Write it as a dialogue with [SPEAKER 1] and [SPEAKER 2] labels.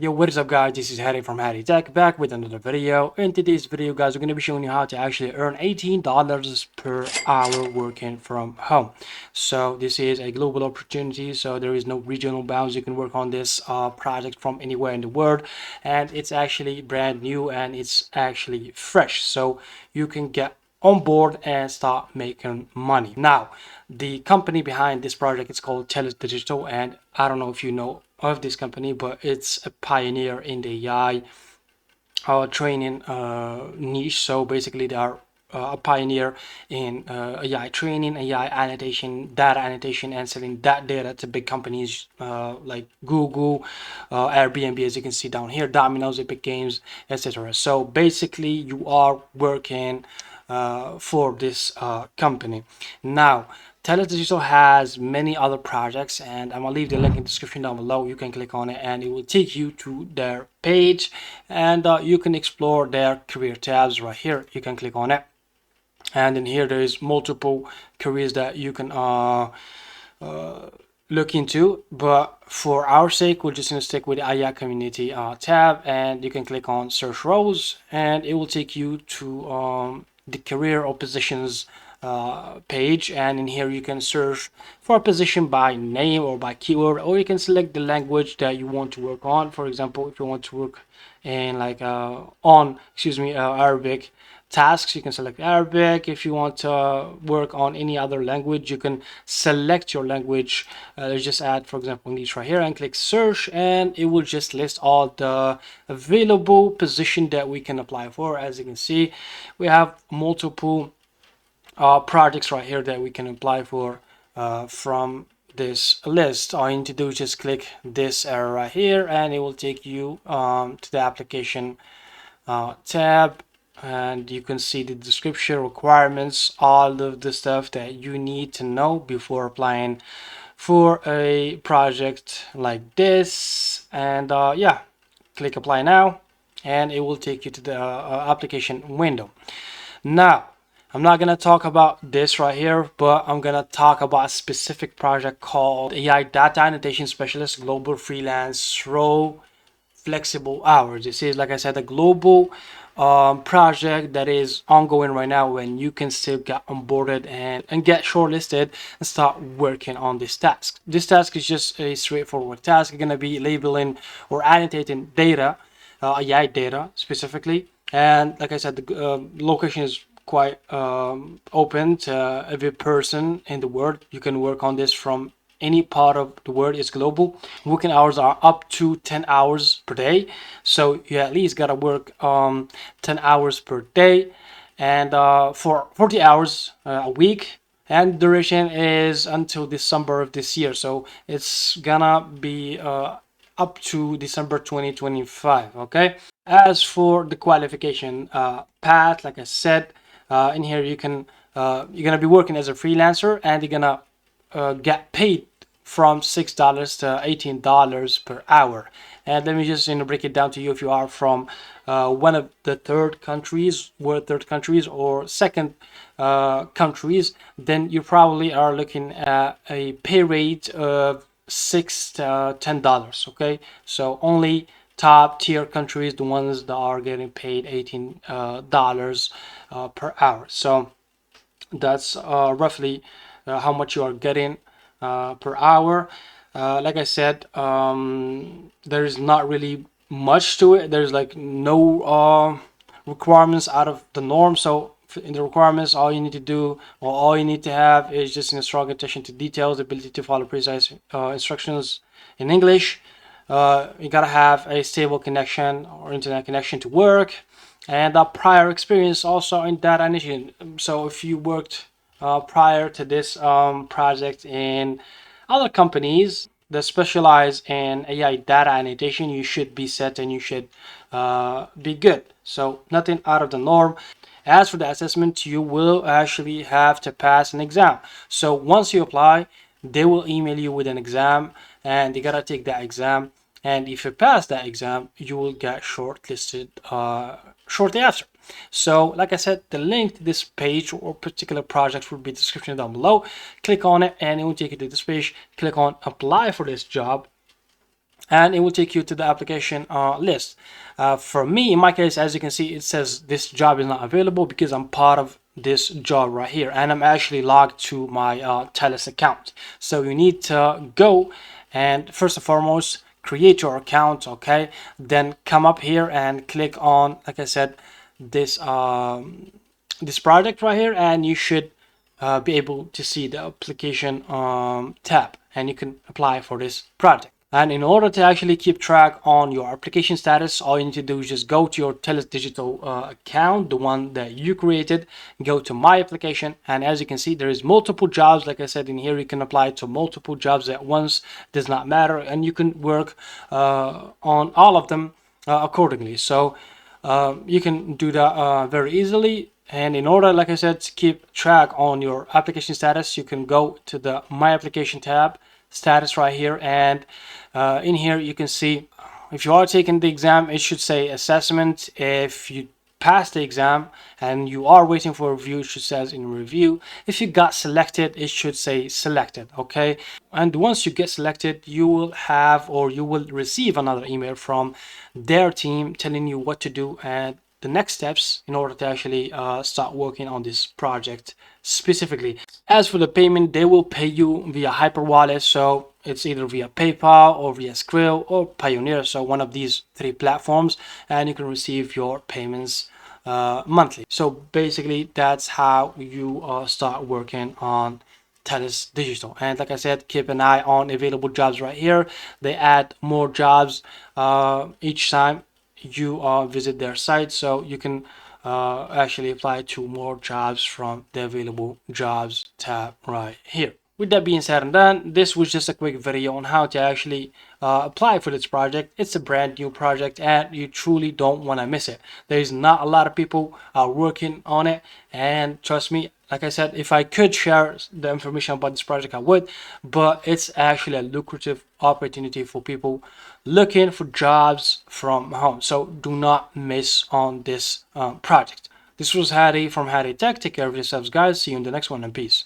[SPEAKER 1] Yo, what is up guys, this is Harry from Harry Tech, back with another video. In today's video guys, we're going to be showing you how to actually earn $18 per hour working from home. So this is a global opportunity, so there is no regional bounds. You can work on this project from anywhere in the world, and it's actually brand new and it's actually fresh, so you can get on board and start making money. Now, the company behind this project is called TELUS Digital, and I don't know if you know of this company, but it's a pioneer in the AI training niche. So basically, they are a pioneer in AI training, AI annotation, data annotation, and selling that data to big companies like Google, Airbnb, as you can see down here, Domino's, Epic Games, etc. So basically, you are working for this company. Now, Telos Digital has many other projects, and I'm gonna leave the link in the description down below. You can click on it and it will take you to their page, and you can explore their career tabs right here. You can click on it, and in here there is multiple careers that you can look into, but for our sake we're just going to stick with the AI community tab, and you can click on search roles and it will take you to the career or positions page, and in here you can search for a position by name or by keyword, or you can select the language that you want to work on. For example, if you want to work in like Arabic tasks, you can select Arabic. If you want to work on any other language, you can select your language. Let's just add, for example, English right here and click search, and it will just list all the available position that we can apply for. As you can see, we have multiple projects right here that we can apply for from this list. All you need to do is just click this arrow right here and it will take you to the application tab, and you can see the description, requirements, all of the stuff that you need to know before applying for a project like this. And yeah, click apply now and it will take you to the application window. Now, I'm not gonna talk about this right here, but I'm gonna talk about a specific project called AI Data Annotation Specialist Global Freelance Role Flexible Hours. This is, like I said, a global project that is ongoing right now, when you can still get onboarded and get shortlisted and start working on this task. This task is just a straightforward task. You're gonna be labeling or annotating data, AI data specifically, and like I said, the location is quite open to every person in the world. You can work on this from any part of the world. Is global. Working hours are up to 10 hours per day, so you at least gotta work 10 hours per day, and for 40 hours a week, and duration is until December of this year, so it's gonna be up to December 2025. Okay, as for the qualification path, like I said, in here you can you're gonna be working as a freelancer, and you're gonna get paid from $6 to $18 per hour. And let me just break it down to you. If you are from one of the third countries, or second countries, then you probably are looking at a pay rate of $6 to $10. Okay, so only top tier countries, the ones that are getting paid $18 per hour. So that's roughly how much you are getting per hour. Like I said, there's not really much to it. There's like no requirements out of the norm. So in the requirements, all you need to do, or all you need to have, is just a strong attention to details, ability to follow precise instructions in English. You gotta have a stable connection or internet connection to work, and a prior experience also in data annotation. So if you worked prior to this project in other companies that specialize in AI data annotation, you should be set and you should be good. So nothing out of the norm. As for the assessment, you will actually have to pass an exam. So once you apply, they will email you with an exam, and you gotta take that exam. And if you pass that exam, you will get shortlisted shortly after. So like I said, the link to this page or particular project will be in the description down below. Click on it and it will take you to this page. Click on apply for this job, and it will take you to the application list. For me, in my case, as you can see, it says this job is not available because I'm part of this job right here, and I'm actually logged to my Telus account. So you need to go and first and foremost create your account, okay? Then come up here and click on, like I said, this this project right here, and you should be able to see the application tab, and you can apply for this project. And in order to actually keep track on your application status, all you need to do is just go to your Telus Digital account, the one that you created, go to My Application, and as you can see, there is multiple jobs. Like I said, in here, you can apply to multiple jobs at once. Does not matter, and you can work on all of them accordingly. So you can do that very easily. And in order, like I said, to keep track on your application status, you can go to the My Application tab, status right here, and in here you can see if you are taking the exam, it should say assessment. If you pass the exam and you are waiting for a review, it should says in review. If you got selected, it should say selected, okay? And once you get selected, you will have, or you will receive, another email from their team telling you what to do and the next steps in order to actually start working on this project specifically. As for the payment, they will pay you via Hyper Wallet, so it's either via PayPal or via Skrill or Pioneer, so one of these three platforms, and you can receive your payments monthly. So basically, that's how you start working on Telus Digital. And like I said, keep an eye on available jobs right here. They add more jobs each time you visit their site, so you can actually apply to more jobs from the available jobs tab right here. With that being said and done, this was just a quick video on how to actually apply for this project. It's a brand new project and you truly don't want to miss it. There's not a lot of people working on it, and trust me, like I said, if I could share the information about this project, I would, but it's actually a lucrative opportunity for people looking for jobs from home. So do not miss on this project. This was Hadi from Hadi Tech. Take care of yourselves, guys. See you in the next one, and peace.